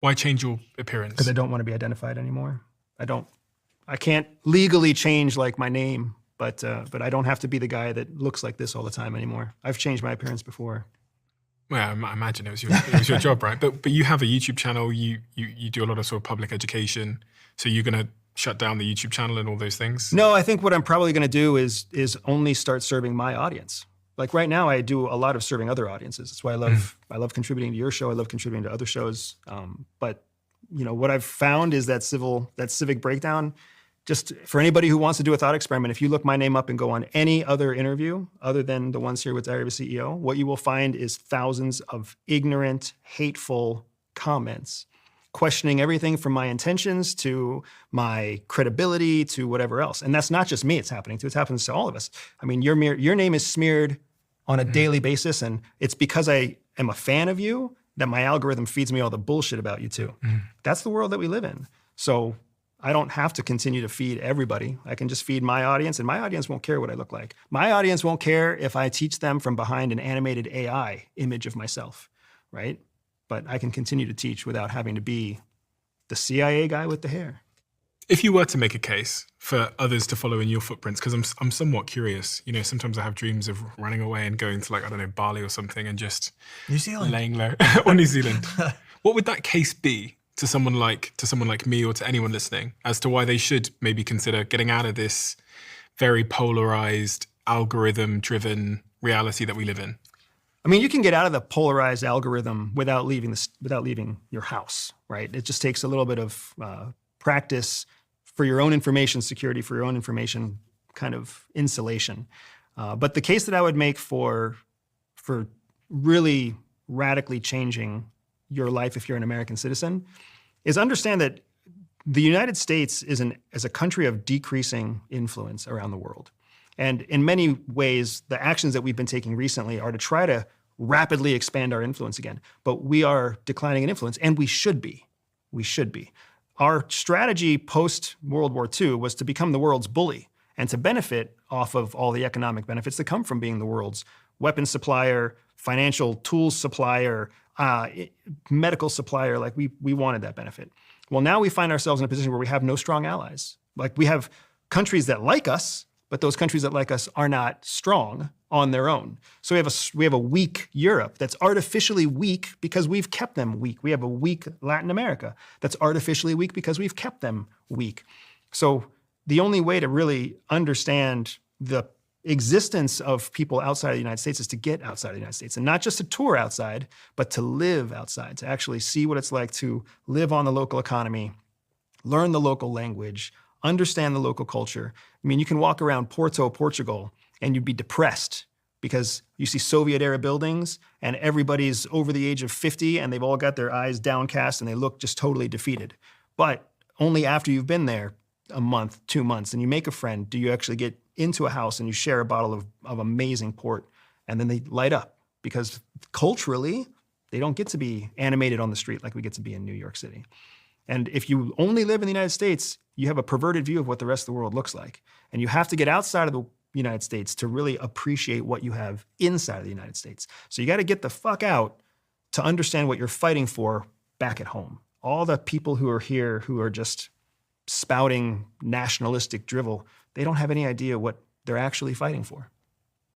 Why change your appearance? Because I don't want to be identified anymore. I can't legally change like my name, but I don't have to be the guy that looks like this all the time anymore. I've changed my appearance before. Well, I imagine it was your job, right? But you have a YouTube channel. You do a lot of sort of public education. So you're going to shut down the YouTube channel and all those things? No, I think what I'm probably going to do is only start serving my audience. Like right now, I do a lot of serving other audiences. That's why I love contributing to your show. I love contributing to other shows. But you know what I've found is that civic breakdown. Just for anybody who wants to do a thought experiment, if you look my name up and go on any other interview other than the ones here with Diary of a CEO, what you will find is thousands of ignorant, hateful comments, questioning everything from my intentions to my credibility to whatever else. And that's not just me it's happening to. It happens to all of us. I mean, your name is smeared on a daily basis, and it's because I am a fan of you that my algorithm feeds me all the bullshit about you too. That's the world that we live in. So I don't have to continue to feed everybody. I can just feed my audience, and my audience won't care what I look like. My audience won't care if I teach them from behind an animated AI image of myself, right? But I can continue to teach without having to be the CIA guy with the hair. If you were to make a case for others to follow in your footprints, because I'm somewhat curious, you know, sometimes I have dreams of running away and going to, like, I don't know, Bali or something and just New Zealand, laying low, or New Zealand. What would that case be to someone like me or to anyone listening as to why they should maybe consider getting out of this very polarized, algorithm-driven reality that we live in? I mean, you can get out of the polarized algorithm without leaving your house, right? It just takes a little bit of practice for your own information security, for your own information kind of insulation. But the case that I would make for really radically changing your life if you're an American citizen is understand that the United States is a country of decreasing influence around the world. And in many ways, the actions that we've been taking recently are to try to rapidly expand our influence again. But we are declining in influence, and we should be. We should be. Our strategy post-World War II was to become the world's bully and to benefit off of all the economic benefits that come from being the world's weapons supplier, financial tools supplier, medical supplier. Like we wanted that benefit. Well, now we find ourselves in a position where we have no strong allies. Like we have countries that like us, but those countries that like us are not strong on their own. So we have a weak Europe that's artificially weak because we've kept them weak. We have a weak Latin America that's artificially weak because we've kept them weak. So the only way to really understand the existence of people outside of the United States is to get outside of the United States, and not just to tour outside, but to live outside, to actually see what it's like to live on the local economy, learn the local language, understand the local culture. I mean, you can walk around Porto, Portugal, and you'd be depressed because you see Soviet-era buildings and everybody's over the age of 50 and they've all got their eyes downcast and they look just totally defeated. But only after you've been there a month, 2 months, and you make a friend, do you actually get into a house and you share a bottle of amazing port, and then they light up because culturally, they don't get to be animated on the street like we get to be in New York City. And if you only live in the United States, you have a perverted view of what the rest of the world looks like. And you have to get outside of the United States to really appreciate what you have inside of the United States. So you got to get the fuck out to understand what you're fighting for back at home. All the people who are here who are just spouting nationalistic drivel, they don't have any idea what they're actually fighting for.